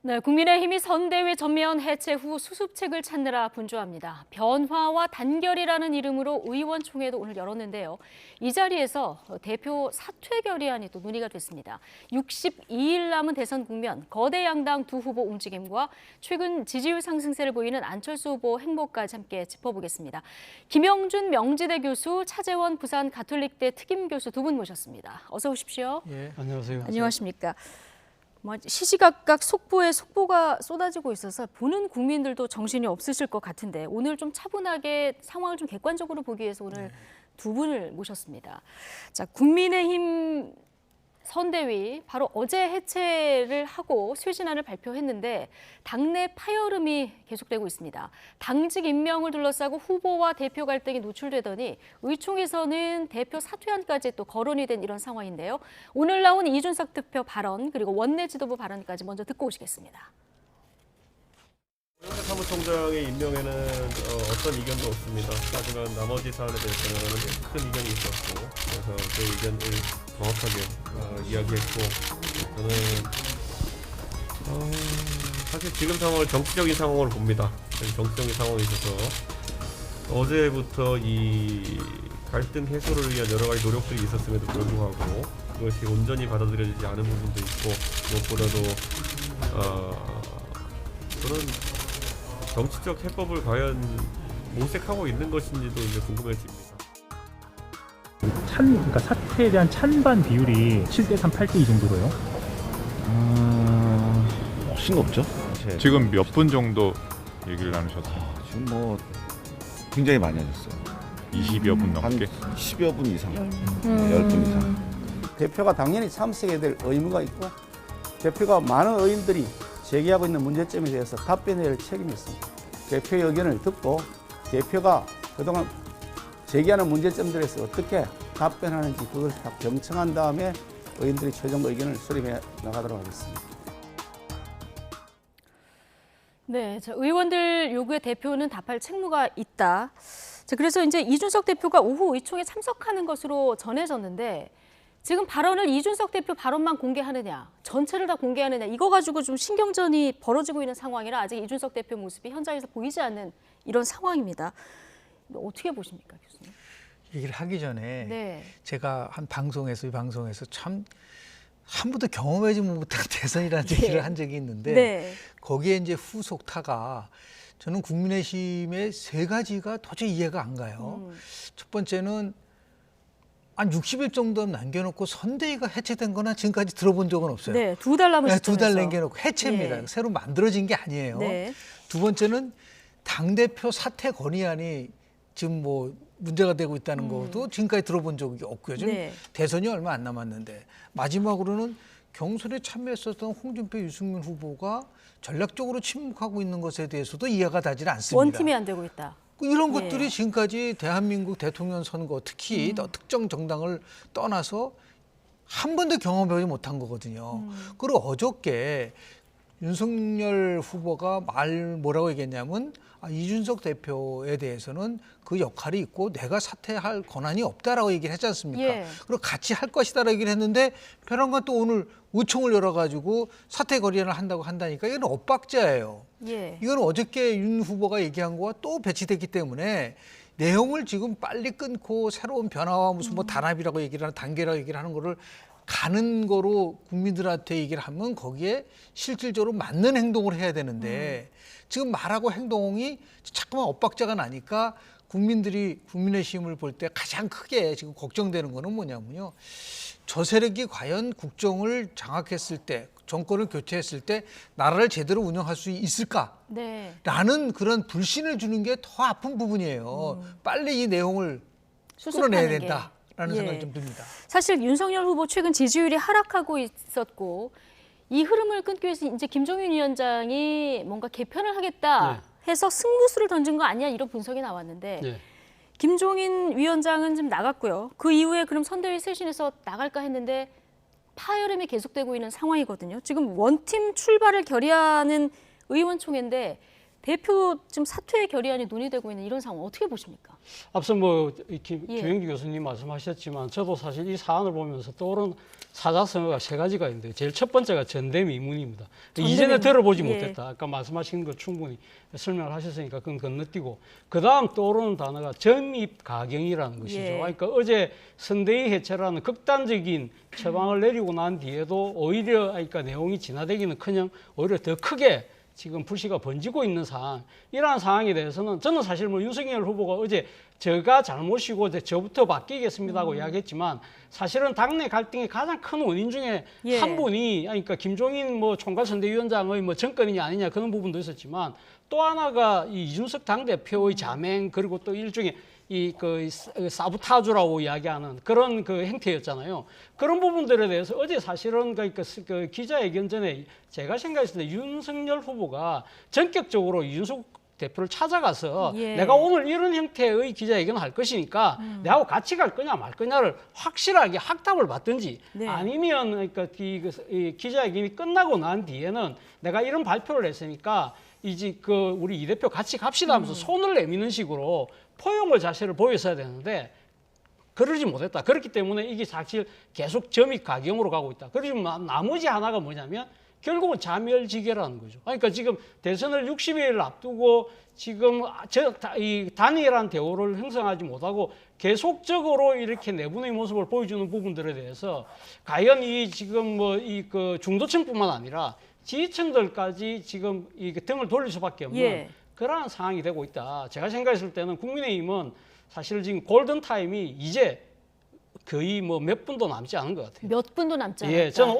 네, 국민의힘이 선대위 전면 해체 후 수습책을 찾느라 분주합니다. 변화와 단결이라는 이름으로 의원총회도 오늘 열었는데요. 이 자리에서 대표 사퇴 결의안이 또 논의가 됐습니다. 62일 남은 대선 국면, 거대 양당 두 후보 움직임과 최근 지지율 상승세를 보이는 안철수 후보 행보까지 함께 짚어보겠습니다. 김영준 명지대 교수, 차재원 부산 가톨릭대 특임 교수 두 분 모셨습니다. 어서 오십시오. 예, 안녕하세요. 안녕하십니까. 시시각각 속보에 속보가 쏟아지고 있어서 보는 국민들도 정신이 없으실 것 같은데 오늘 좀 차분하게 상황을 좀 객관적으로 보기 위해서 오늘 두 분을 모셨습니다. 자, 국민의힘 선대위 바로 어제 해체를 하고 쇄신안을 발표했는데 당내 파열음이 계속되고 있습니다. 당직 임명을 둘러싸고 후보와 대표 갈등이 노출되더니 의총에서는 대표 사퇴안까지 또 거론이 된 이런 상황인데요. 오늘 나온 이준석 대표 발언 그리고 원내 지도부 발언까지 먼저 듣고 오시겠습니다. 고영태 사무총장의 임명에는 어떤 이견도 없습니다. 하지만 나머지 사안에 대해서는 큰 이견이 있었고 그래서 그 의견을 정확하게 이야기했고 저는 사실 지금 상황을 정치적인 상황으로 봅니다. 정치적인 상황이 있어서 어제부터 이 갈등 해소를 위한 여러 가지 노력들이 있었음에도 불구하고 그것이 온전히 받아들여지지 않은 부분도 있고 무엇보다도 저는 정치적 해법을 과연 모색하고 있는 것인지도 이제 궁금해집니다. 그러니까 사태에 대한 찬반 비율이 7대3, 8대2 정도로요? 싱겁죠? 지금 몇 분 정도 얘기를 나누셨어요? 지금 뭐 굉장히 많이 하셨어요. 20여 분 한 넘게? 10여 분 이상, 10분 이상. 대표가 당연히 참석해야 될 의무가 있고 대표가 많은 의원들이 제기하고 있는 문제점에 대해서 답변해야 할 책임이 있습니다. 대표의 의견을 듣고 대표가 그동안 제기하는 문제점들에 대해서 어떻게 답변하는지 그걸 다 경청한 다음에 의원들이 최종 의견을 수립해 나가도록 하겠습니다. 네, 의원들 요구에 대표는 답할 책무가 있다. 자, 그래서 이제 이준석 대표가 오후 의총에 참석하는 것으로 전해졌는데 지금 발언을 이준석 대표 발언만 공개하느냐, 전체를 다 공개하느냐 이거 가지고 좀 신경전이 벌어지고 있는 상황이라 아직 이준석 대표 모습이 현장에서 보이지 않는 이런 상황입니다. 어떻게 보십니까, 교수님? 얘기를 하기 전에 네. 제가 이 방송에서 참 한 번도 경험하지 못한 대선이라는 얘기를 한 적이 있는데 네. 거기에 이제 후속타가 저는 국민의힘의 세 가지가 도저히 이해가 안 가요. 첫 번째는 한 60일 정도 남겨놓고 선대위가 해체된 거나 지금까지 들어본 적은 없어요. 네, 2달 남은 네, 시점에서. 2달 남겨놓고 해체입니다. 예. 새로 만들어진 게 아니에요. 네. 두 번째는 당대표 사퇴 건의안이 지금 뭐 문제가 되고 있다는 것도 지금까지 들어본 적이 없고요. 지금 네. 대선이 얼마 안 남았는데 마지막으로는 경선에 참여했었던 홍준표, 유승민 후보가 전략적으로 침묵하고 있는 것에 대해서도 이해가 되지 않습니다. 원팀이 안 되고 있다. 이런 예. 것들이 지금까지 대한민국 대통령 선거 특히 특정 정당을 떠나서 한 번도 경험해보지 못한 거거든요. 그리고 어저께 윤석열 후보가 뭐라고 얘기했냐면 이준석 대표에 대해서는 그 역할이 있고 내가 사퇴할 권한이 없다라고 얘기를 했지 않습니까? 예. 그리고 같이 할 것이다라고 얘기를 했는데 벼랑간 또 오늘 의총을 열어가지고 사퇴 거리안을 한다니까 이건 엇박자예요. 예. 이건 어저께 윤 후보가 얘기한 거와 또 배치됐기 때문에 내용을 지금 빨리 끊고 새로운 변화와 무슨 뭐 단합이라고 얘기를 하는 단계라고 얘기를 하는 거를 가는 거로 국민들한테 얘기를 하면 거기에 실질적으로 맞는 행동을 해야 되는데 지금 말하고 행동이 자꾸만 엇박자가 나니까 국민들이 국민의힘을 볼 때 가장 크게 지금 걱정되는 거는 뭐냐면요. 저 세력이 과연 국정을 장악했을 때 정권을 교체했을 때 나라를 제대로 운영할 수 있을까? 네. 라는 그런 불신을 주는 게 더 아픈 부분이에요. 빨리 이 내용을 끌어내야 수습하는 된다라는 게. 생각이 예. 좀 듭니다. 사실 윤석열 후보 최근 지지율이 하락하고 있었고 이 흐름을 끊기 위해서 이제 김종인 위원장이 뭔가 개편을 하겠다 해서 승부수를 던진 거 아니야 이런 분석이 나왔는데 네. 김종인 위원장은 지금 나갔고요. 그 이후에 그럼 선대위 쇄신해서 나갈까 했는데 파열음이 계속되고 있는 상황이거든요. 지금 원팀 출발을 결의하는 의원총회인데 대표 지금 사퇴 결의안이 논의되고 있는 이런 상황 어떻게 보십니까? 앞서 예. 김영기 교수님 말씀하셨지만 저도 사실 이 사안을 보면서 떠오른 사자성어가 세 가지가 있는데 제일 첫 번째가 전대미문입니다. 이전에 들어보지 예. 못했다. 아까 말씀하신 거 충분히 설명을 하셨으니까 그건 건너뛰고 그 다음 떠오르는 단어가 점입가경이라는 것이죠. 예. 그러니까 어제 선대위 해체라는 극단적인 처방을 내리고 난 뒤에도 오히려 그러니까 내용이 진화되기는커녕 오히려 더 크게 지금 불씨가 번지고 있는 상황, 이러한 상황에 대해서는 저는 사실 뭐 윤석열 후보가 어제 제가 잘못이고 저부터 바뀌겠습니다고 이야기했지만 사실은 당내 갈등의 가장 큰 원인 중에 예. 한 분이 그러니까 김종인 뭐 총괄선대위원장의 뭐 정권이냐 아니냐 그런 부분도 있었지만 또 하나가 이 이준석 당대표의 자맹 그리고 또 일종의 그 사부타주라고 이야기하는 그런 그 행태였잖아요. 그런 부분들에 대해서 어제 사실은 그 기자회견 전에 제가 생각했을 때 윤석열 후보가 전격적으로 이준석 대표를 찾아가서 예. 내가 오늘 이런 형태의 기자회견을 할 것이니까 내하고 같이 갈 거냐 말 거냐를 확실하게 확답을 받든지 네. 아니면 그러니까 이 기자회견이 끝나고 난 뒤에는 내가 이런 발표를 했으니까 이제 그 우리 이 대표 같이 갑시다 하면서 손을 내미는 식으로 포용을 자세를 보였어야 되는데 그러지 못했다. 그렇기 때문에 이게 사실 계속 점입 가경으로 가고 있다. 그리고 나머지 하나가 뭐냐면 결국은 자멸지계라는 거죠. 그러니까 지금 대선을 60일 앞두고 지금 이 단일한 대우를 형성하지 못하고 계속적으로 이렇게 내분의 모습을 보여주는 부분들에 대해서 과연 이 지금 뭐 이 그 중도층뿐만 아니라 지지층들까지 지금 이 등을 돌릴 수밖에 없는 예. 그러한 상황이 되고 있다. 제가 생각했을 때는 국민의힘은 사실 지금 골든 타임이 이제 거의 뭐 몇 분도 남지 않은 것 같아요. 몇 분도 남지 않았다. 예, 저는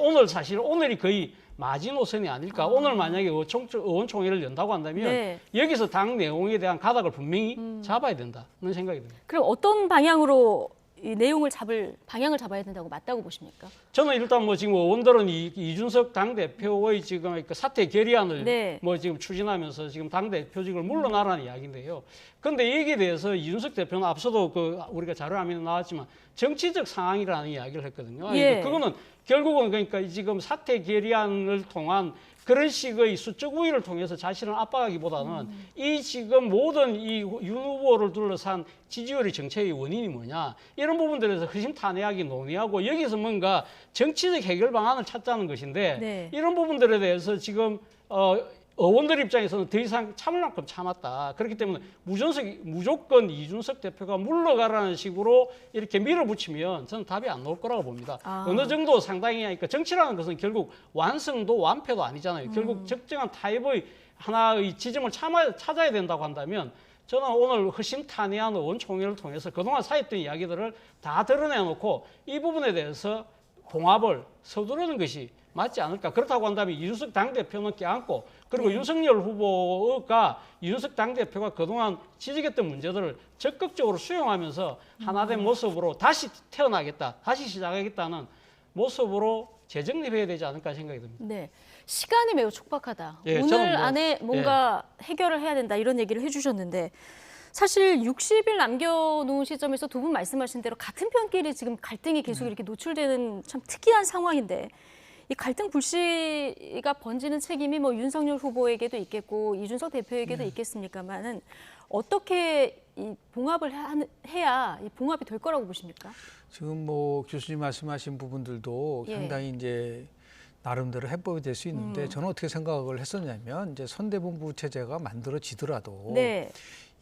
오늘이 거의 마지노선이 아닐까. 오늘 만약에 의원총회를 연다고 한다면 네. 여기서 당 내용에 대한 가닥을 분명히 잡아야 된다는 생각이 듭니다. 그럼 어떤 방향으로 이 내용을 방향을 잡아야 된다고 맞다고 보십니까? 저는 일단 뭐 지금 의원들은 이준석 당대표의 지금 그 사퇴 결의안을 네. 뭐 지금 추진하면서 지금 당대표직을 물러나라는 이야기인데요. 그런데 여기에 대해서 이준석 대표는 앞서도 그 우리가 자료화면에 나왔지만 정치적 상황이라는 이야기를 했거든요. 예. 그거는 결국은 그러니까 지금 사퇴 결의안을 통한 그런 식의 수적 우위를 통해서 자신을 압박하기보다는 이 지금 모든 이 윤 후보를 둘러싼 지지율의 정체의 원인이 뭐냐 이런 부분들에서 허심탄회하게 논의하고 여기서 뭔가 정치적 해결 방안을 찾자는 것인데 네. 이런 부분들에 대해서 지금 의원들 입장에서는 더 이상 참을 만큼 참았다. 그렇기 때문에 무조건 이준석 대표가 물러가라는 식으로 이렇게 밀어붙이면 저는 답이 안 나올 거라고 봅니다. 어느 정도 상당히 그러니까 정치라는 것은 결국 완성도 완패도 아니잖아요. 결국 적정한 타입의 하나의 지점을 찾아야 된다고 한다면 저는 오늘 허심탄회한 의원총회를 통해서 그동안 쌓였던 이야기들을 다 드러내놓고 이 부분에 대해서 봉합을 서두르는 것이 맞지 않을까. 그렇다고 한다면 이준석 당대표는 껴안고 그리고 윤석열 후보가 이준석 당대표가 그동안 지적했던 문제들을 적극적으로 수용하면서 하나된 모습으로 다시 태어나겠다, 다시 시작하겠다는 모습으로 재정립해야 되지 않을까 생각이 듭니다. 네. 시간이 매우 촉박하다. 예, 저는 오늘 뭐, 안에 뭔가 해결을 해야 된다 이런 얘기를 해주셨는데 사실 60일 남겨놓은 시점에서 두 분 말씀하신 대로 같은 편끼리 지금 갈등이 계속 이렇게 노출되는 참 특이한 상황인데 이 갈등 불씨가 번지는 책임이 뭐 윤석열 후보에게도 있겠고 이준석 대표에게도 있겠습니까만은 어떻게 이 봉합을 해야 이 봉합이 될 거라고 보십니까? 지금 뭐 교수님 말씀하신 부분들도 예. 상당히 이제 나름대로 해법이 될 수 있는데 저는 어떻게 생각을 했었냐면 이제 선대본부 체제가 만들어지더라도 네.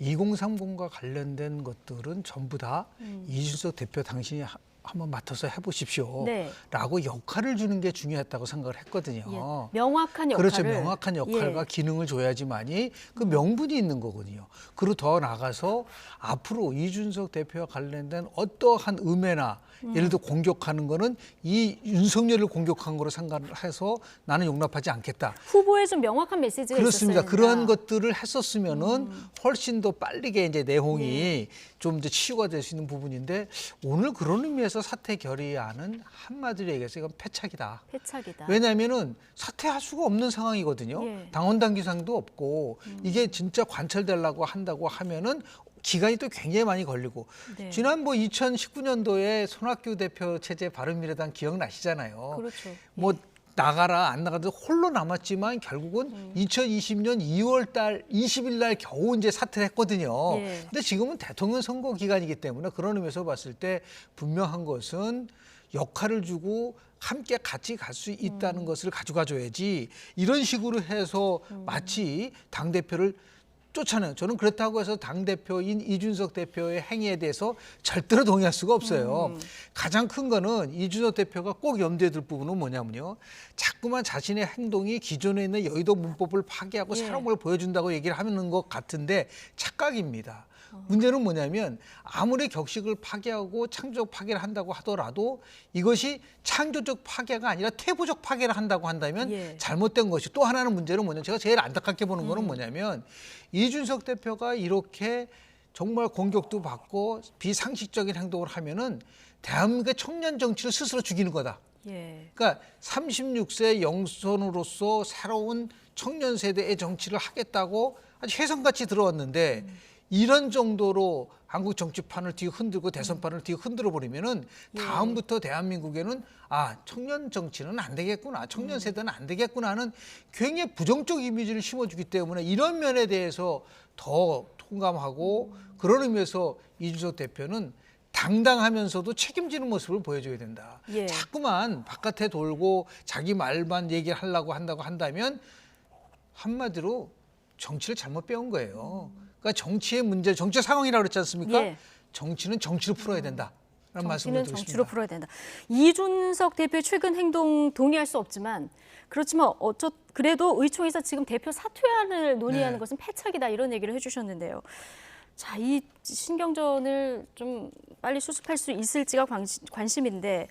2030과 관련된 것들은 전부 다 이준석 대표 당신이 한번 맡아서 해보십시오. 네. 라고 역할을 주는 게 중요했다고 생각을 했거든요. 예. 명확한 역할을. 그렇죠. 명확한 역할과 예. 기능을 줘야지만이 그 명분이 있는 거거든요. 그리고 더 나가서 앞으로 이준석 대표와 관련된 어떠한 음해나 예를 들어 공격하는 거는 이 윤석열을 공격한 거로 상관해서 나는 용납하지 않겠다. 후보에 좀 명확한 메시지가 그렇습니다. 있었어야 그러한 된다. 것들을 했었으면은 훨씬 더 빠르게 이제 내용이 좀 이제 치유가 될 수 있는 부분인데 오늘 그런 의미에서 사퇴 결의안은 한마디로 얘기해서 이건 패착이다. 패착이다. 왜냐하면은 사퇴할 수가 없는 상황이거든요. 예. 당원 당규상도 없고 이게 진짜 관철되려고 한다고 하면은 기간이 또 굉장히 많이 걸리고 네. 지난 뭐 2019년도에 손학규 대표 체제 바른미래당 기억나시잖아요. 그렇죠. 뭐 나가라 안 나가도 홀로 남았지만 결국은 2020년 2월 달 20일 날 겨우 이제 사퇴를 했거든요. 예. 근데 지금은 대통령 선거 기간이기 때문에 그런 의미에서 봤을 때 분명한 것은 역할을 주고 함께 같이 갈 수 있다는 것을 가져가줘야지 이런 식으로 해서 마치 당대표를 쫓아내요. 저는 그렇다고 해서 당대표인 이준석 대표의 행위에 대해서 절대로 동의할 수가 없어요. 가장 큰 거는 이준석 대표가 꼭 염두에 둘 부분은 뭐냐면요. 자꾸만 자신의 행동이 기존에 있는 여의도 문법을 파괴하고 예. 새로운 걸 보여준다고 얘기를 하는 것 같은데 착각입니다. 문제는 뭐냐면 아무리 격식을 파괴하고 창조적 파괴를 한다고 하더라도 이것이 창조적 파괴가 아니라 퇴보적 파괴를 한다고 한다면 예. 잘못된 것이 또 하나는 문제는 뭐냐면 제가 제일 안타깝게 보는 거는 뭐냐면 이준석 대표가 이렇게 정말 공격도 받고 비상식적인 행동을 하면은 대한민국의 청년 정치를 스스로 죽이는 거다. 예. 그러니까 36세 영선으로서 새로운 청년 세대의 정치를 하겠다고 아주 혜성같이 들어왔는데 이런 정도로 한국 정치판을 뒤 흔들고 대선판을 뒤 흔들어 버리면은 다음부터 대한민국에는 아 청년 정치는 안 되겠구나, 청년 세대는 안 되겠구나 하는 굉장히 부정적 이미지를 심어주기 때문에 이런 면에 대해서 더 통감하고 그런 의미에서 이준석 대표는 당당하면서도 책임지는 모습을 보여줘야 된다. 예. 자꾸만 바깥에 돌고 자기 말만 얘기를 하려고 한다면 한마디로 정치를 잘못 배운 거예요. 그러니까 정치의 문제, 정치 상황이라고 그랬지 않습니까? 예. 정치는 정치로 풀어야 된다. 라는 말씀을 정치는 드리고 정치로 싶습니다. 풀어야 된다. 이준석 대표의 최근 행동 동의할 수 없지만 그렇지만 그래도 의총에서 지금 대표 사퇴안을 논의하는 네. 것은 패착이다 이런 얘기를 해주셨는데요. 자, 이 신경전을 좀 빨리 수습할 수 있을지가 관심인데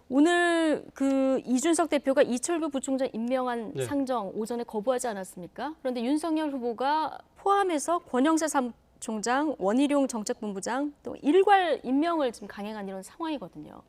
오늘 그 이준석 대표가 이철규 부총장 임명한 네. 상정 오전에 거부하지 않았습니까? 그런데 윤석열 후보가 포함해서 권영세 사무총장, 원희룡 정책본부장 또 일괄 임명을 지금 강행한 이런 상황이거든요.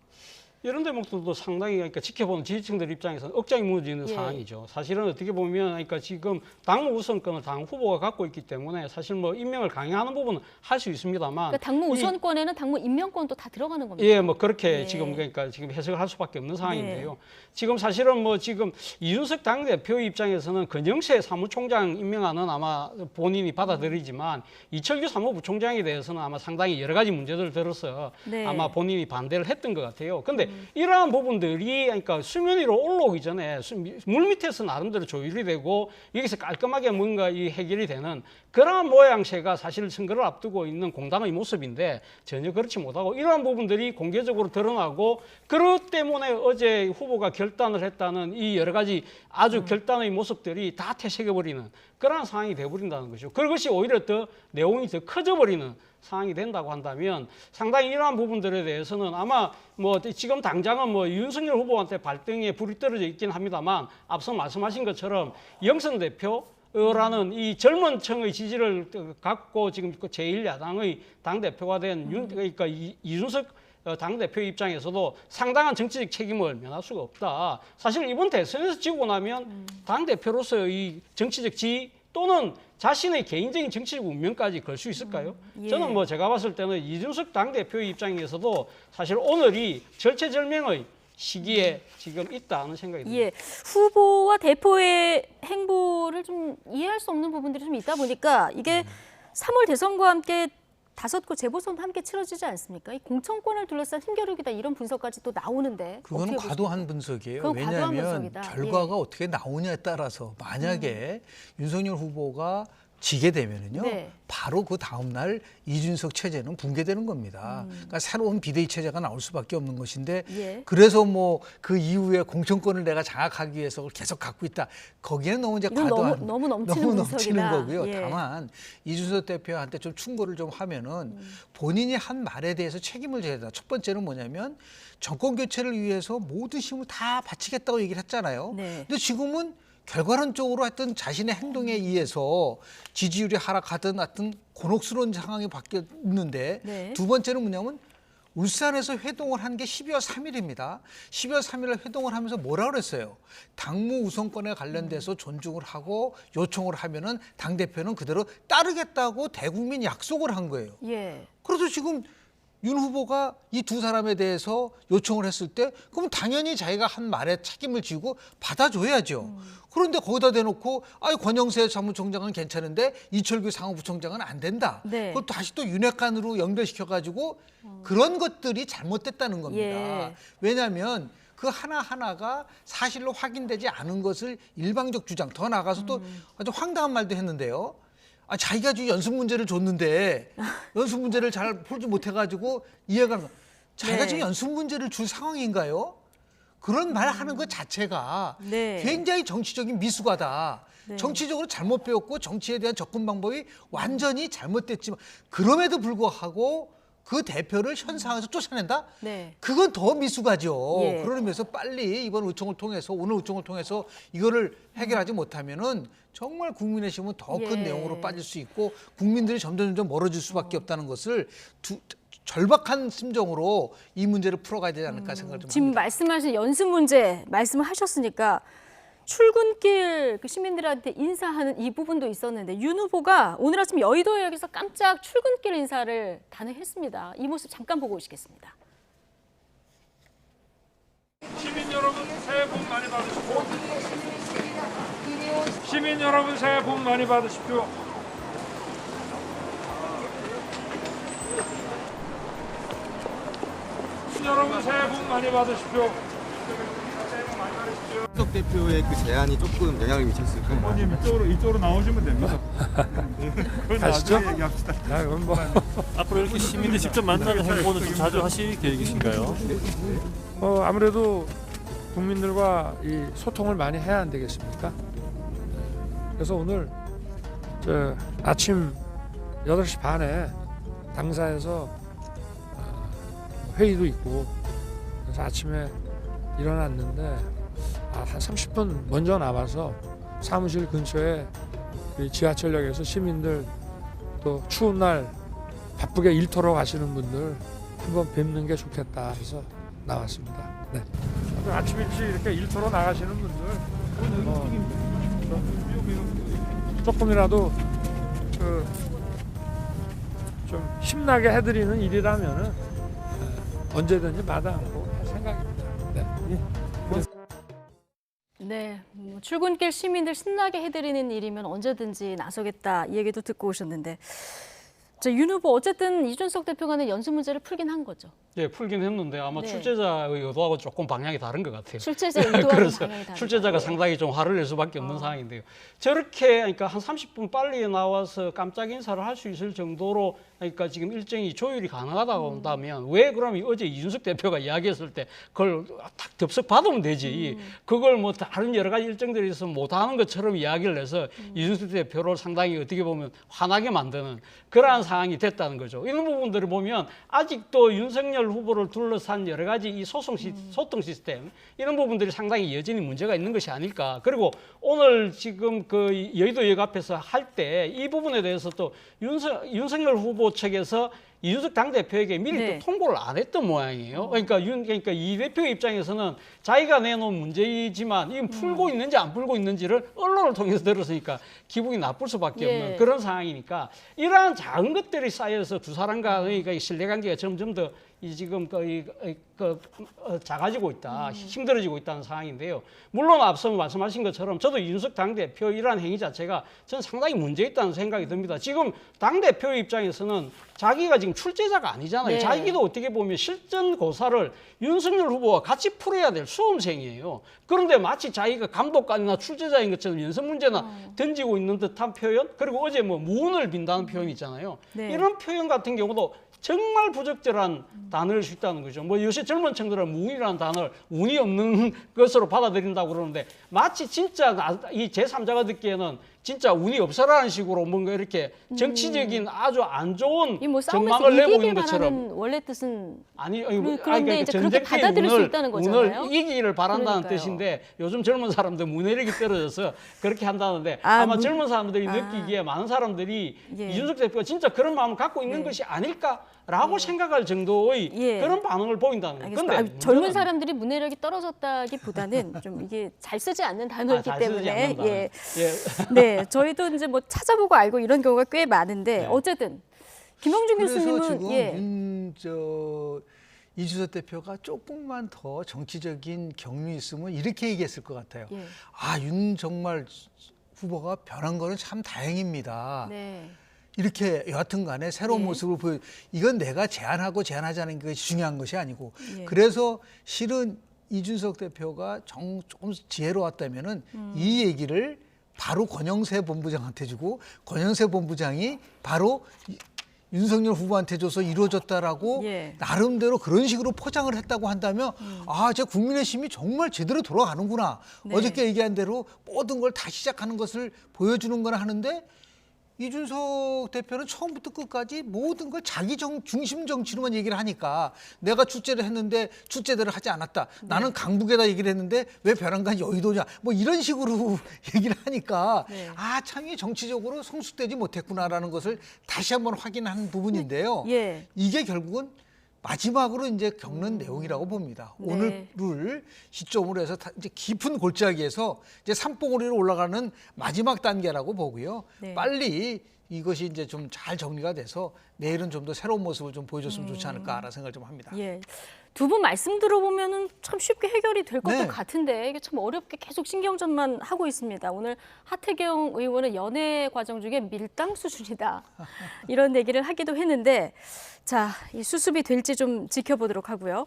이런 대목들도 상당히 그러니까 지켜보는 지지층들 입장에서는 억장이 무너지는 예. 상황이죠. 사실은 어떻게 보면 그러니까 지금 당무 우선권을 당 후보가 갖고 있기 때문에 사실 뭐 임명을 강행하는 부분은 할 수 있습니다만 그러니까 당무 우선권에는 당무 임명권도 다 들어가는 겁니다. 예, 뭐 그렇게 네. 지금 그러니까 지금 해석을 할 수밖에 없는 상황인데요. 네. 지금 사실은 뭐 지금 이준석 당대표 입장에서는 권영세 사무총장 임명안은 아마 본인이 받아들이지만 이철규 사무부총장에 대해서는 아마 상당히 여러 가지 문제들을 들어서 네. 아마 본인이 반대를 했던 것 같아요. 근데 이러한 부분들이 그러니까 수면 위로 올라오기 전에 물 밑에서 나름대로 조율이 되고 여기서 깔끔하게 뭔가 이 해결이 되는 그러한 모양새가 사실 선거를 앞두고 있는 공당의 모습인데 전혀 그렇지 못하고 이러한 부분들이 공개적으로 드러나고 그것 때문에 어제 후보가 결단을 했다는 이 여러 가지 아주 결단의 모습들이 다 퇴색해버리는 그러한 상황이 돼버린다는 거죠. 그것이 오히려 더 내용이 더 커져버리는 상황이 된다고 한다면 상당히 이러한 부분들에 대해서는 아마 뭐 지금 당장은 뭐 윤석열 후보한테 발등에 불이 떨어져 있긴 합니다만 앞서 말씀하신 것처럼 영선 대표라는 이 젊은 층의 지지를 갖고 지금 제1야당의 당대표가 된 그러니까 이준석 당대표 입장에서도 상당한 정치적 책임을 면할 수가 없다. 사실 이번 대선에서 지고 나면 당대표로서의 이 정치적 지위 또는 자신의 개인적인 정치적 운명까지 걸 수 있을까요? 예. 저는 뭐 제가 봤을 때는 이준석 당대표의 입장에서도 사실 오늘이 절체절명의 시기에 지금 있다는 생각이 듭니다. 예, 후보와 대표의 행보를 좀 이해할 수 없는 부분들이 좀 있다 보니까 이게 3월 대선과 함께 5구 재보선도 함께 치러지지 않습니까? 이 공천권을 둘러싼 힘겨루기다 이런 분석까지 또 나오는데 그거는 어떻게 과도한 분석이에요. 그건 과도한 왜냐하면 분석이다. 결과가 어떻게 나오냐에 따라서 만약에 윤석열 후보가 지게 되면은요, 네. 바로 그 다음 날 이준석 체제는 붕괴되는 겁니다. 그러니까 새로운 비대위 체제가 나올 수밖에 없는 것인데, 예. 그래서 뭐 그 이후에 공천권을 내가 장악하기 위해서 계속 갖고 있다. 거기에는 너무 이제 이건 과도한 너무 넘치는 분석이다. 거고요. 예. 다만 이준석 대표한테 좀 충고를 좀 하면은 본인이 한 말에 대해서 책임을 져야 된다. 첫 번째는 뭐냐면 정권 교체를 위해서 모든 힘을 다 바치겠다고 얘기를 했잖아요. 네. 근데 지금은 결과론적으로 하여튼 자신의 행동에 의해서 지지율이 하락하든 하여튼 곤혹스러운 상황이 바뀌었는데 네. 두 번째는 뭐냐면 울산에서 회동을 한 게 12월 3일입니다. 12월 3일에 회동을 하면서 뭐라 그랬어요? 당무 우선권에 관련돼서 존중을 하고 요청을 하면은 당대표는 그대로 따르겠다고 대국민 약속을 한 거예요. 예. 그래서 지금 윤 후보가 이 두 사람에 대해서 요청을 했을 때 그럼 당연히 자기가 한 말에 책임을 지고 받아줘야죠. 그런데 거기다 대놓고 권영세 사무총장은 괜찮은데 이철규 상무부총장은 안 된다. 네. 그것도 다시 또 윤핵관으로 연결시켜가지고 그런 것들이 잘못됐다는 겁니다. 예. 왜냐하면 그 하나하나가 사실로 확인되지 않은 것을 일방적 주장, 더 나아가서 또 아주 황당한 말도 했는데요. 자기가 지금 연습 문제를 줬는데 연습 문제를 잘 풀지 못해가지고 이해가 안 가. 자기가 네. 지금 연습 문제를 줄 상황인가요? 그런 말 하는 것 자체가 네. 굉장히 정치적인 미숙하다. 네. 정치적으로 잘못 배웠고 정치에 대한 접근 방법이 완전히 잘못됐지만 그럼에도 불구하고 그 대표를 현 상황에서 쫓아낸다? 네. 그건 더 미숙하죠. 예. 그런 의미에서 빨리 이번 의총을 통해서 오늘 의총을 통해서 이거를 해결하지 못하면은 정말 국민의 힘은 더 큰 예. 내용으로 빠질 수 있고 국민들이 점점 멀어질 수밖에 없다는 것을 절박한 심정으로 이 문제를 풀어가야 되지 않을까 생각을 좀 지금 합니다. 말씀하신 연습 문제 말씀하셨으니까 출근길 그 시민들한테 인사하는 이 부분도 있었는데 윤 후보가 오늘 아침 여의도역에서 깜짝 출근길 인사를 단행했습니다. 이 모습 잠깐 보고 오시겠습니다. 시민 여러분 새해 복 많이 받으십시오. 시민 여러분 새해 복 많이 받으십시오. 시민 여러분 새해 복 많이 받으십시오. 이준석 대표의 그 제안이 조금 영향을 미쳤을까요? 의원님 이쪽으로 나오시면 됩니다. 가시죠? 얘기합시다. 그럼 뭐 앞으로 이렇게 시민들 직접 만나는 행보는 좀 자주 하실 계획이신가요? 아무래도 국민들과 이 소통을 많이 해야 안 되겠습니까? 그래서 오늘 아침 8시 반에 당사에서 회의도 있고 그래서 아침에 일어났는데 한 30분 먼저 나와서 사무실 근처에 지하철역에서 시민들 또 추운 날 바쁘게 일터로 가시는 분들 한번 뵙는 게 좋겠다 해서 나왔습니다. 네. 아침 일찍 이렇게 일터로 나가시는 분들 조금이라도 좀 힘나게 해드리는 일이라면은 언제든지 마다 않고 할 생각입니다. 네. 네, 출근길 시민들 신나게 해드리는 일이면 언제든지 나서겠다 이 얘기도 듣고 오셨는데 윤 후보 어쨌든 이준석 대표가 연습 문제를 풀긴 한 거죠. 예, 풀긴 했는데 아마 네. 출제자의 의도하고 조금 방향이 다른 것 같아요. 출제자 의도와 그래서 방향이 다르다. 출제자가 상당히 좀 화를 낼 수밖에 없는 상황인데요. 저렇게 그러니까 한 30분 빨리 나와서 깜짝 인사를 할 수 있을 정도로 그러니까 지금 일정이 조율이 가능하다고 한다면 왜 그러면 어제 이준석 대표가 이야기했을 때 그걸 딱 덥석 받으면 되지. 그걸 뭐 다른 여러 가지 일정들이 있어서 못하는 것처럼 이야기를 해서 이준석 대표를 상당히 어떻게 보면 화나게 만드는 그러한 상황이 됐다는 거죠. 이런 부분들을 보면 아직도 윤석열 후보를 둘러싼 여러 가지 이 소통 시스템 이런 부분들이 상당히 여전히 문제가 있는 것이 아닐까. 그리고 오늘 지금 그 여의도역 앞에서 할 때 이 부분에 대해서 또 윤석열 후보 측에서 이준석 당대표에게 미리 네. 또 통보를 안 했던 모양이에요. 그러니까 이 대표 입장에서는 자기가 내놓은 문제이지만 이건 풀고 있는지 안 풀고 있는지를 언론을 통해서 들었으니까 기분이 나쁠 수밖에 없는 그런 상황이니까 이러한 작은 것들이 쌓여서 두 사람 간의 신뢰관계가 점점 더 지금 작아지고 있다, 힘들어지고 있다는 상황인데요. 물론 앞서 말씀하신 것처럼 저도 이준석 당대표 이러한 행위 자체가 저는 상당히 문제 있다는 생각이 듭니다. 지금 당대표 입장에서는 자기가 지금 출제자가 아니잖아요. 네. 자기도 어떻게 보면 실전 고사를 윤석열 후보와 같이 풀어야 될 수험생이에요. 그런데 마치 자기가 감독관이나 출제자인 것처럼 연습 문제나 던지고 있는 듯한 표현, 그리고 어제 뭐 무운을 빈다는 표현이 있잖아요. 네. 이런 표현 같은 경우도 정말 부적절한 단어를 쓸 수 있다는 거죠. 뭐 요새 젊은 층들은 무운이라는 단어를 운이 없는 것으로 받아들인다고 그러는데 마치 진짜 이 제3자가 듣기에는 진짜 운이 없어라는 식으로 뭔가 이렇게 정치적인 아주 안 좋은 이뭐 전망을 내고 있는 이기길 것처럼 바라는 원래 뜻은 아니 그런데 이제 그렇게 전쟁터의 받아들일 수 있다는 거잖아요. 운을 이기기를 바란다는 그러니까요. 뜻인데 요즘 젊은 사람들 문해력이 떨어져서 그렇게 한다는데 아마 젊은 사람들이 느끼기에 많은 사람들이 예. 이준석 대표가 진짜 그런 마음을 갖고 있는 것이 아닐까라고 생각할 정도의 그런 반응을 보인다는 거예요. 알겠습니다. 젊은 사람들이 문해력이 떨어졌다기보다는 좀 이게 잘 쓰지 않는 단어이기 잘 쓰지 때문에 않는 단어. 네, 저희도 이제 뭐 찾아보고 알고 이런 경우가 꽤 많은데 어쨌든 김영준 그래서 교수님은 지금 이준석 대표가 조금만 더 정치적인 경륜이 있으면 이렇게 얘기했을 것 같아요. 윤 정말 후보가 변한 거는 참 다행입니다. 네. 이렇게 여하튼 간에 새로운 모습을 보여. 이건 내가 제안하고 제안하지 않은 것이 중요한 것이 아니고 그래서 실은 이준석 대표가 조금 지혜로웠다면은 이 얘기를 바로 권영세 본부장한테 주고 권영세 본부장이 바로 윤석열 후보한테 줘서 이루어졌다라고 나름대로 그런 식으로 포장을 했다고 한다면 제 국민의힘이 정말 제대로 돌아가는구나. 어저께 얘기한 대로 모든 걸 다시 시작하는 것을 보여주는 거나 하는데 이준석 대표는 처음부터 끝까지 모든 걸 자기 중심 정치로만 얘기를 하니까 내가 출제를 했는데 출제대로 하지 않았다. 나는 강북에다 얘기를 했는데 왜 벼랑간 여의도냐. 뭐 이런 식으로 얘기를 하니까 참 이게 정치적으로 성숙되지 못했구나라는 것을 다시 한번 확인한 부분인데요. 이게 결국은 마지막으로 이제 겪는 내용이라고 봅니다. 오늘을 시점으로 해서 이제 깊은 골짜기에서 이제 산봉우리로 올라가는 마지막 단계라고 보고요. 빨리 이것이 이제 좀 잘 정리가 돼서 내일은 좀 더 새로운 모습을 좀 보여줬으면 좋지 않을까라는 생각을 좀 합니다. 두 분 말씀 들어보면은 참 쉽게 해결이 될 것도 같은데 이게 참 어렵게 계속 신경전만 하고 있습니다. 오늘 하태경 의원은 연애 과정 중에 밀당 수준이다. 이런 얘기를 하기도 했는데 자, 이 수습이 될지 좀 지켜보도록 하고요.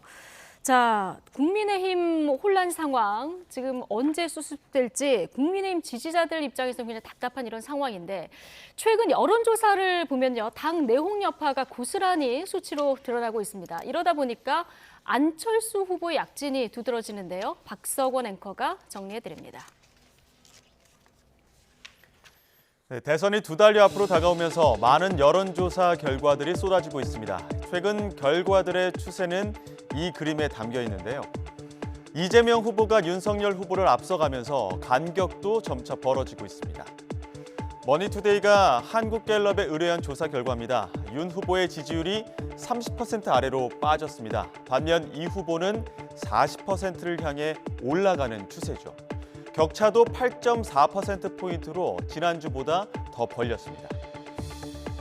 자, 국민의힘 혼란 상황 지금 언제 수습될지 국민의힘 지지자들 입장에서는 굉장히 답답한 이런 상황인데 최근 여론조사를 보면요. 당 내홍 여파가 고스란히 수치로 드러나고 있습니다. 이러다 보니까 안철수 후보의 약진이 두드러지는데요. 박석원 앵커가 정리해드립니다. 대선이 2달여 앞으로 다가오면서 많은 여론조사 결과들이 쏟아지고 있습니다. 최근 결과들의 추세는 이 그림에 담겨 있는데요. 이재명 후보가 윤석열 후보를 앞서가면서 간격도 점차 벌어지고 있습니다. 머니투데이가 한국갤럽에 의뢰한 조사 결과입니다. 윤 후보의 지지율이 30% 아래로 빠졌습니다. 반면 이 후보는 40%를 향해 올라가는 추세죠. 격차도 8.4%포인트로 지난주보다 더 벌렸습니다.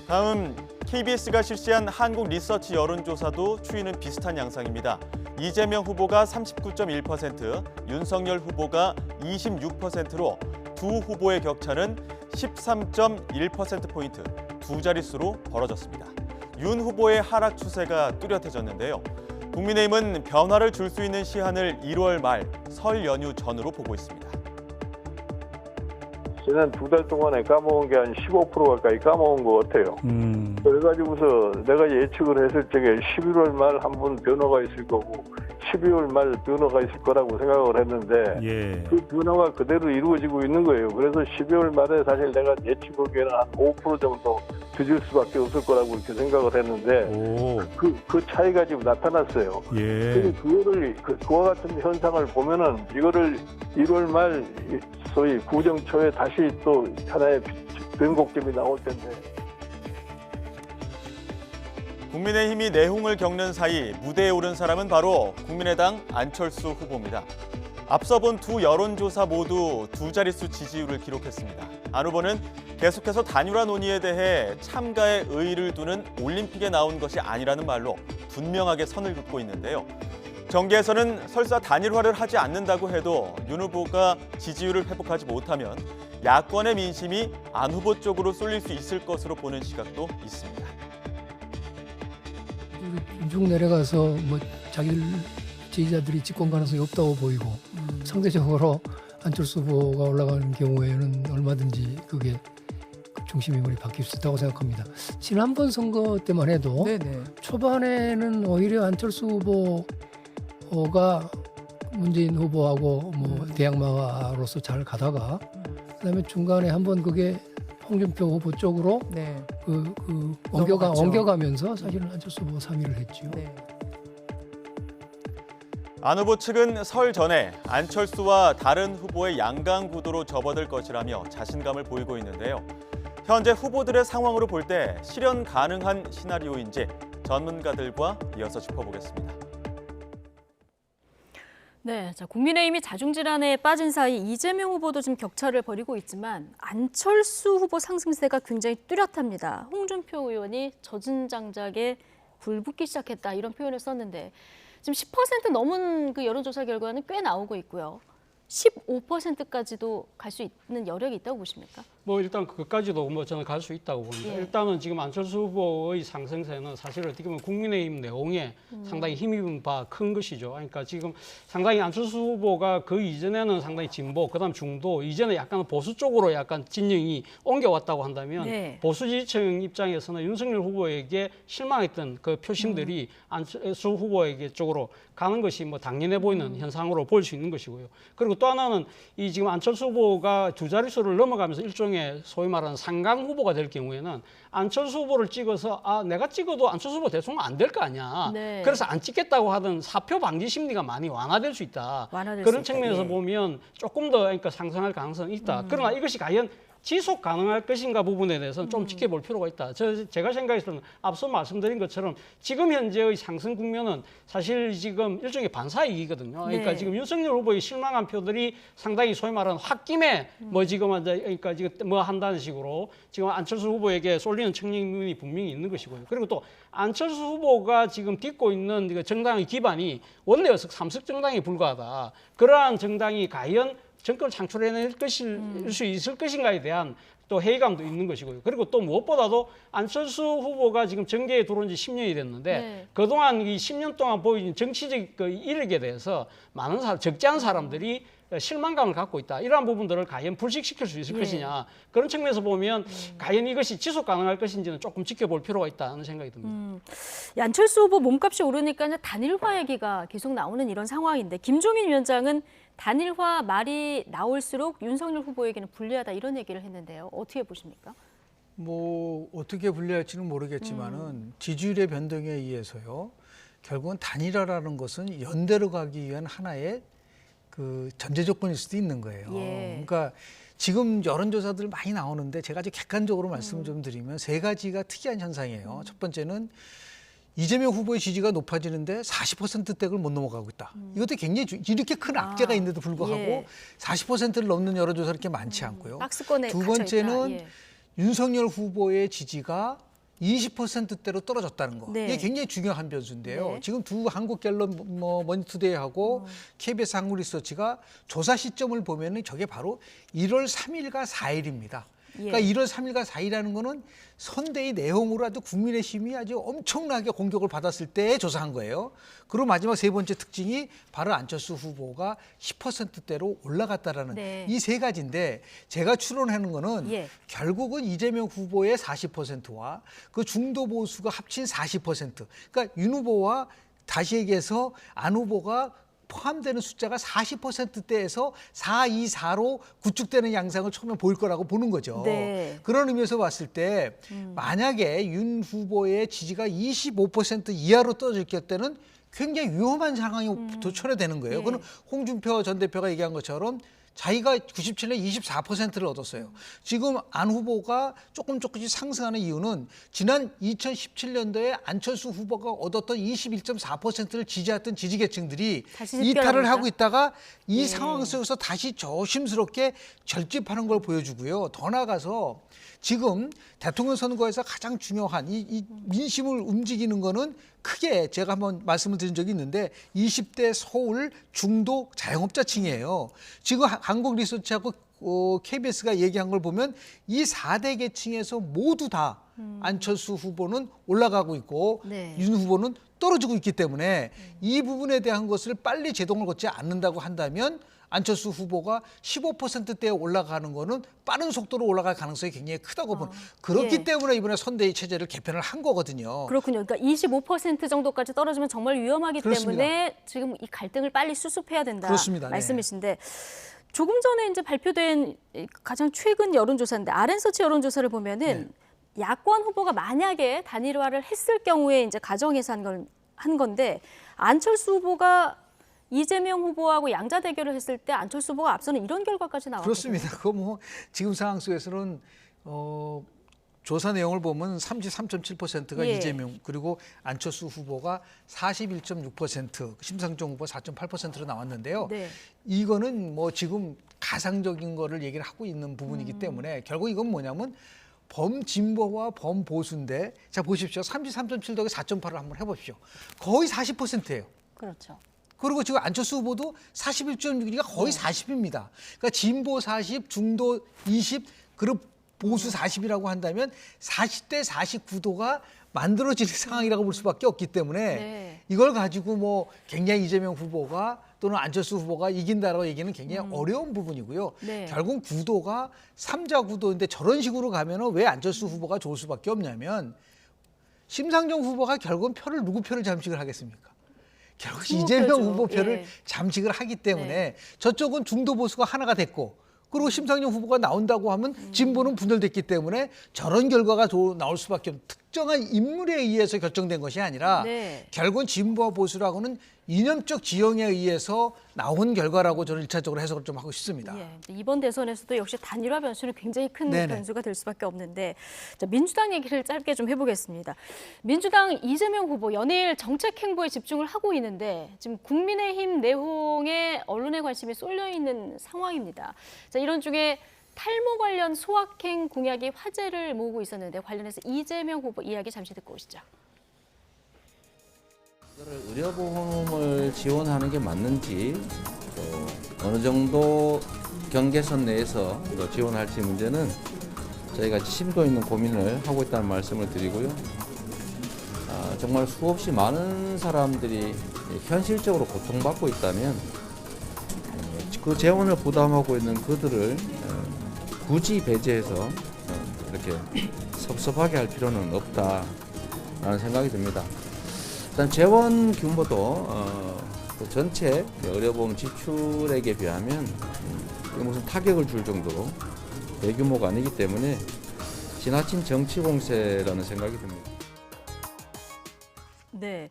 다음 KBS가 실시한 한국 리서치 여론조사도 추이는 비슷한 양상입니다. 이재명 후보가 39.1%, 윤석열 후보가 26%로 두 후보의 격차는 13.1%포인트, 두 자릿수로 벌어졌습니다. 윤 후보의 하락 추세가 뚜렷해졌는데요. 국민의힘은 변화를 줄 수 있는 시한을 1월 말 설 연휴 전으로 보고 있습니다. 지난 2달 동안에 까먹은 게 한 15% 가까이 까먹은 것 같아요. 그래가지고서 내가 예측을 했을 적에 11월 말 한 번 변화가 있을 거고 12월 말 변화가 있을 거라고 생각을 했는데 그 변화가 그대로 이루어지고 있는 거예요. 그래서 12월 말에 사실 내가 예측하기에는 한 5% 정도 뒤질 수밖에 없을 거라고 이렇게 생각을 했는데 그 차이가 지금 나타났어요. 그와 같은 현상을 보면은 이거를 1월 말 소위 구정초에 다시 또 하나의 변곡점이 나올 텐데. 국민의힘이 내홍을 겪는 사이 무대에 오른 사람은 바로 국민의당 안철수 후보입니다. 앞서 본 두 여론조사 모두 두 자릿수 지지율을 기록했습니다. 안 후보는 계속해서 단일화 논의에 대해 참가에 의의를 두는 올림픽에 나온 것이 아니라는 말로 분명하게 선을 긋고 있는데요. 정계에서는 설사 단일화를 하지 않는다고 해도 윤 후보가 지지율을 회복하지 못하면 야권의 민심이 안 후보 쪽으로 쏠릴 수 있을 것으로 보는 시각도 있습니다. 쭉 내려가서 뭐 자기 지지자들이 집권 가능성이 없다고 보이고 상대적으로 안철수 후보가 올라가는 경우에는 얼마든지 그게 중심인물이 바뀔 수 있다고 생각합니다. 지난번 선거 때만 해도 초반에는 오히려 안철수 후보가 문재인 후보하고 뭐 대항마로서 잘 가다가 그다음에 중간에 한번 그게 홍준표 후보 쪽으로 옮겨가면서 사실은 안철수 후보가 3위를 했죠. 안 후보 측은 설 전에 안철수와 다른 후보의 양강 구도로 접어들 것이라며 자신감을 보이고 있는데요. 현재 후보들의 상황으로 볼 때 실현 가능한 시나리오인지 전문가들과 이어서 짚어보겠습니다. 네, 자, 국민의힘이 자중질환에 빠진 사이 이재명 후보도 지금 격차를 벌이고 있지만 안철수 후보 상승세가 굉장히 뚜렷합니다. 홍준표 의원이 젖은 장작에 불 붙기 시작했다 이런 표현을 썼는데 지금 10% 넘은 그 여론조사 결과는 꽤 나오고 있고요. 15%까지도 갈 수 있는 여력이 있다고 보십니까? 뭐 일단 그까지도 뭐 저는 갈 수 있다고 봅니다. 예. 일단은 지금 안철수 후보의 상승세는 사실 어떻게 보면 국민의힘 내용에 상당히 힘입은 바 큰 것이죠. 그러니까 지금 상당히 안철수 후보가 그 이전에는 상당히 진보, 그다음 중도, 이제는 약간 보수 쪽으로 약간 진영이 옮겨왔다고 한다면 네. 보수 지지층 입장에서는 윤석열 후보에게 실망했던 그 표심들이 안철수 후보에게 쪽으로 가는 것이 뭐 당연해 보이는 현상으로 볼 수 있는 것이고요. 그리고 또 하나는 이 지금 안철수 후보가 두 자릿수를 넘어가면서 일종의 소위 말하는 상강 후보가 될 경우에는 안철수 후보를 찍어서 아 내가 찍어도 안철수 후보 대통령 안 될 거 아니야. 네. 그래서 안 찍겠다고 하던 사표 방지 심리가 많이 완화될 수 있다. 완화될 그런 수 있다. 측면에서 예. 보면 조금 더 그러니까 상승할 가능성이 있다. 그러나 이것이 과연 지속 가능할 것인가 부분에 대해서는 좀 지켜볼 필요가 있다. 제가 생각해서는 앞서 말씀드린 것처럼 지금 현재의 상승 국면은 사실 지금 일종의 반사이익이거든요. 그러니까 네. 지금 윤석열 후보의 실망한 표들이 상당히 소위 말하는 홧김에 뭐 지금 이제 그러니까 지금 뭐 한다는 식으로 지금 안철수 후보에게 쏠리는 청량눈이 분명히 있는 것이고요. 그리고 또 안철수 후보가 지금 딛고 있는 정당의 기반이 원내 여석 3석 정당에 불과하다. 그러한 정당이 과연 정권을 창출해낼 것일 수 있을 것인가에 대한 또 회의감도 있는 것이고요. 그리고 또 무엇보다도 안철수 후보가 지금 정계에 들어온 지 10년이 됐는데 네. 그동안 이 10년 동안 보여준 정치적 그 이력에 대해서 많은 사람, 적지 않은 사람들이 실망감을 갖고 있다. 이러한 부분들을 과연 불식시킬 수 있을 예. 것이냐. 그런 측면에서 보면 과연 이것이 지속 가능할 것인지는 조금 지켜볼 필요가 있다는 생각이 듭니다. 이 안철수 후보 몸값이 오르니까 이제 단일화 얘기가 계속 나오는 이런 상황인데 김종인 위원장은 단일화 말이 나올수록 윤석열 후보에게는 불리하다 이런 얘기를 했는데요. 어떻게 보십니까? 뭐 어떻게 분류할지는 모르겠지만은 지지율의 변동에 의해서요. 결국은 단일화라는 것은 연대로 가기 위한 하나의 그 전제 조건일 수도 있는 거예요. 예. 그러니까 지금 여론조사들 많이 나오는데 제가 아주 객관적으로 말씀을 좀 드리면 세 가지가 특이한 현상이에요. 첫 번째는 이재명 후보의 지지가 높아지는데 40%대를 못 넘어가고 있다. 이것도 굉장히 이렇게 큰 악재가 있는데도 불구하고 예. 40%를 넘는 여론조사 그렇게 많지 않고요. 박스권에 두 갇혀 번째는 있다. 예. 윤석열 후보의 지지가 20%대로 떨어졌다는 거. 네. 이게 굉장히 중요한 변수인데요. 네. 지금 두 한국갤럽 머니투데이하고 KBS 한국리서치가 조사 시점을 보면은 저게 바로 1월 3일과 4일입니다. 그러니까 1월 3일과 4일이라는 거는 선대의 내용으로 아주 국민의힘이 아주 엄청나게 공격을 받았을 때 조사한 거예요. 그리고 마지막 세 번째 특징이 바로 안철수 후보가 10%대로 올라갔다라는 네. 이 세 가지인데 제가 추론하는 거는 예. 결국은 이재명 후보의 40%와 그 중도 보수가 합친 40%. 그러니까 윤 후보와 다시 얘기해서 안 후보가 포함되는 숫자가 40%대에서 4, 2, 4로 구축되는 양상을 처음에 보일 거라고 보는 거죠. 네. 그런 의미에서 봤을 때 만약에 윤 후보의 지지가 25% 이하로 떨어질 때는 굉장히 위험한 상황이 도출되는 거예요. 예. 그건 홍준표 전 대표가 얘기한 것처럼 자기가 97년에 24%를 얻었어요. 지금 안 후보가 조금씩 상승하는 이유는 지난 2017년도에 안철수 후보가 얻었던 21.4%를 지지했던 지지계층들이 다시 이탈을 집결합니까? 하고 있다가 이 예. 상황 속에서 다시 조심스럽게 결집하는 걸 보여주고요. 더 나아가서 지금 대통령 선거에서 가장 중요한 이 민심을 움직이는 거는 크게 제가 한번 말씀을 드린 적이 있는데 20대 서울 중도 자영업자층이에요. 지금 한국 리서치하고 KBS가 얘기한 걸 보면 이 4대 계층에서 모두 다 안철수 후보는 올라가고 있고 네. 윤 후보는 떨어지고 있기 때문에 이 부분에 대한 것을 빨리 제동을 걷지 않는다고 한다면 안철수 후보가 15%대에 올라가는 거는 빠른 속도로 올라갈 가능성이 굉장히 크다고 보는 그렇기 예. 때문에 이번에 선대위 체제를 개편을 한 거거든요. 그렇군요. 그러니까 25% 정도까지 떨어지면 정말 위험하기 그렇습니다. 때문에 지금 이 갈등을 빨리 수습해야 된다 그렇습니다. 네. 말씀이신데 조금 전에 이제 발표된 가장 최근 여론조사인데 아랜서치 여론조사를 보면은 야권 후보가 만약에 단일화를 했을 경우에 이제 가정해서 한 건데 안철수 후보가 이재명 후보하고 양자 대결을 했을 때 안철수 후보가 앞서는 이런 결과까지 나왔거든요. 그렇습니다. 그거 뭐 지금 상황 속에서는 조사 내용을 보면 33.7%가 예. 이재명 그리고 안철수 후보가 41.6%, 심상정 후보 4.8%로 나왔는데요. 네. 이거는 뭐 지금 가상적인 거를 얘기를 하고 있는 부분이기 때문에 결국 이건 뭐냐면 범진보와 범보수인데 자 보십시오. 33.7 더하기 4.8을 한번 해보십시오. 거의 40%예요. 그렇죠. 그리고 지금 안철수 후보도 41.6이니까 거의 40입니다. 그러니까 진보 40, 중도 20, 그리고 보수 40이라고 한다면 40대 49도가 만들어지는 상황이라고 볼 수밖에 없기 때문에 네. 이걸 가지고 뭐 굉장히 이재명 후보가 또는 안철수 후보가 이긴다라고 얘기는 굉장히 어려운 부분이고요. 네. 결국 구도가 3자 구도인데 저런 식으로 가면은 왜 안철수 후보가 좋을 수밖에 없냐면 심상정 후보가 결국은 누구 표를 잠식을 하겠습니까? 결국 이재명 표죠. 후보 표를 예. 잠식을 하기 때문에 네. 저쪽은 중도 보수가 하나가 됐고 그리고 심상정 후보가 나온다고 하면 진보는 분열됐기 때문에 저런 결과가 나올 수밖에 없는 특정한 인물에 의해서 결정된 것이 아니라 네. 결국은 진보와 보수라고는 이념적 지형에 의해서 나온 결과라고 저는 1차적으로 해석을 좀 하고 싶습니다. 예, 이번 대선에서도 역시 단일화 변수는 굉장히 큰 네네. 변수가 될 수밖에 없는데 자, 민주당 얘기를 짧게 좀 해보겠습니다. 민주당 이재명 후보 연일 정책 행보에 집중을 하고 있는데 지금 국민의힘 내홍에 언론의 관심이 쏠려 있는 상황입니다. 자, 이런 중에 탈모 관련 소확행 공약이 화제를 모으고 있었는데 관련해서 이재명 후보 이야기 잠시 듣고 오시죠. 의료보험을 지원하는 게 맞는지 또 어느 정도 경계선 내에서 지원할지 문제는 저희가 심도 있는 고민을 하고 있다는 말씀을 드리고요. 정말 수없이 많은 사람들이 현실적으로 고통받고 있다면 그 재원을 부담하고 있는 그들을 굳이 배제해서 이렇게 섭섭하게 할 필요는 없다라는 생각이 듭니다. 일단 재원 규모도 그 전체 의료보험 지출액에 비하면 무슨 타격을 줄 정도로 대규모가 아니기 때문에 지나친 정치 공세라는 생각이 듭니다. 네.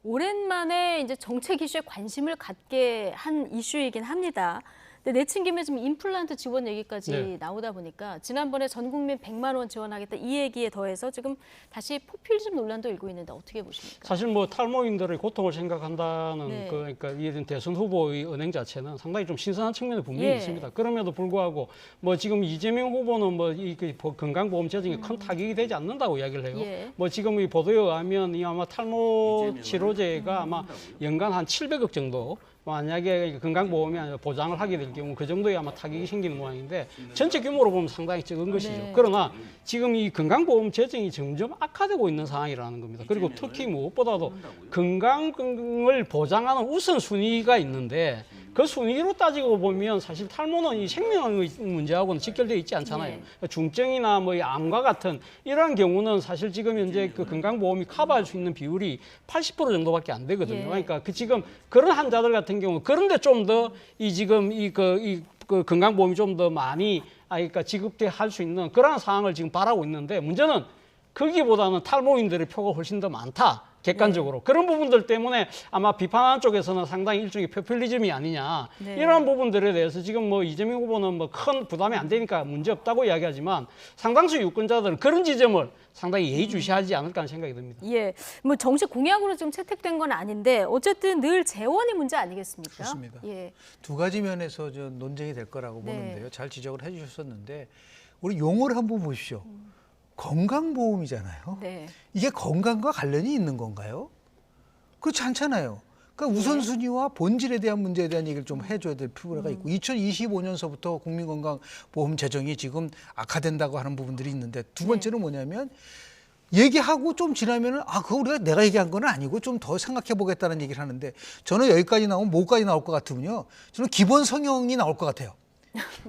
오랜만에 이제 정책 이슈에 관심을 갖게 한 이슈이긴 합니다. 근데 내친 김에 좀 임플란트 지원 얘기까지 네. 나오다 보니까 지난번에 전 국민 100만 원 지원하겠다 이 얘기에 더해서 지금 다시 포퓰리즘 논란도 일고 있는데 어떻게 보십니까? 사실 뭐 탈모인들의 고통을 생각한다는 네. 그러니까 이 대선 후보의 은행 자체는 상당히 좀 신선한 측면이 분명히 예. 있습니다. 그럼에도 불구하고 뭐 지금 이재명 후보는 뭐 이 건강보험 재정에 큰 타격이 되지 않는다고 이야기를 해요. 예. 뭐 지금 이 보도에 의하면 이 아마 탈모 치료제가 아마 연간 한 700억 정도 만약에 건강보험이 보장을 하게 될 경우 그 정도의 아마 타격이 생기는 모양인데 전체 규모로 보면 상당히 적은 것이죠. 네. 그러나 지금 이 건강보험 재정이 점점 악화되고 있는 상황이라는 겁니다. 그리고 특히 무엇보다도 건강을 보장하는 우선순위가 있는데 그 순위로 따지고 보면 사실 탈모는 이 생명의 문제하고는 직결되어 있지 않잖아요. 중증이나 뭐 암과 같은 이러한 경우는 사실 지금 현재 그 건강보험이 커버할 수 있는 비율이 80% 정도밖에 안 되거든요. 예. 그러니까 그 지금 그런 환자들 같은 경우 그런데 좀 더 이 지금 그 건강보험이 좀 더 많이 그러니까 지급돼 할 수 있는 그러한 상황을 지금 바라고 있는데 문제는 거기보다는 탈모인들의 표가 훨씬 더 많다. 객관적으로 그런 부분들 때문에 아마 비판하는 쪽에서는 상당히 일종의 포퓰리즘이 아니냐 네. 이런 부분들에 대해서 지금 뭐 이재명 후보는 뭐 큰 부담이 안 되니까 문제 없다고 이야기하지만 상당수 유권자들은 그런 지점을 상당히 예의주시하지 않을까 하는 생각이 듭니다. 예, 뭐 정식 공약으로 지금 채택된 건 아닌데 어쨌든 늘 재원이 문제 아니겠습니까? 그렇습니다. 예. 두 가지 면에서 좀 논쟁이 될 거라고 네. 보는데요. 잘 지적을 해주셨었는데 우리 용어를 한번 보십시오. 건강보험이잖아요. 네. 이게 건강과 관련이 있는 건가요? 그렇지 않잖아요. 그러니까 우선순위와 본질에 대한 문제에 대한 얘기를 좀 해줘야 될 필요가 있고 2025년서부터 국민건강보험 재정이 지금 악화된다고 하는 부분들이 있는데 두 번째는 뭐냐면 얘기하고 좀 지나면은 그거 우리가 내가 얘기한 건 아니고 좀 더 생각해 보겠다는 얘기를 하는데 저는 여기까지 나오면 뭐까지 나올 것 같으면요. 저는 기본 성형이 나올 것 같아요.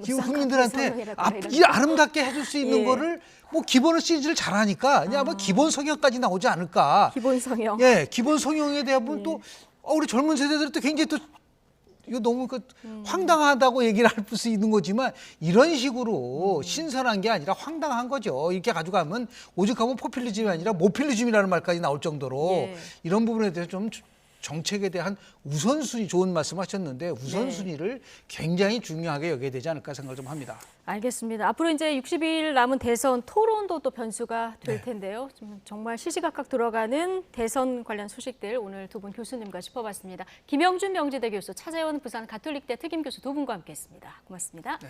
지금 국민들한테 이 아름답게 해줄 수 있는 예. 거를 뭐 기본을 시리즈를 잘하니까 그냥 아마 기본 성형까지 나오지 않을까. 기본 성형. 예, 기본 성형에 대한 부분 또 우리 젊은 세대들은 또 굉장히 또 이거 너무 황당하다고 얘기를 할 수 있는 거지만 이런 식으로 신선한 게 아니라 황당한 거죠. 이렇게 가져가면 오죽하면 포퓰리즘이 아니라 모퓰리즘이라는 말까지 나올 정도로 예. 이런 부분에 대해서 좀 정책에 대한 우선순위 좋은 말씀하셨는데 우선순위를 굉장히 중요하게 여겨야 되지 않을까 생각을 좀 합니다. 알겠습니다. 앞으로 이제 60일 남은 대선 토론도 또 변수가 될 텐데요. 좀 정말 시시각각 들어가는 대선 관련 소식들 오늘 두 분 교수님과 짚어봤습니다. 김영준 명지대 교수, 차재원 부산 가톨릭대 특임 교수 두 분과 함께했습니다. 고맙습니다. 네.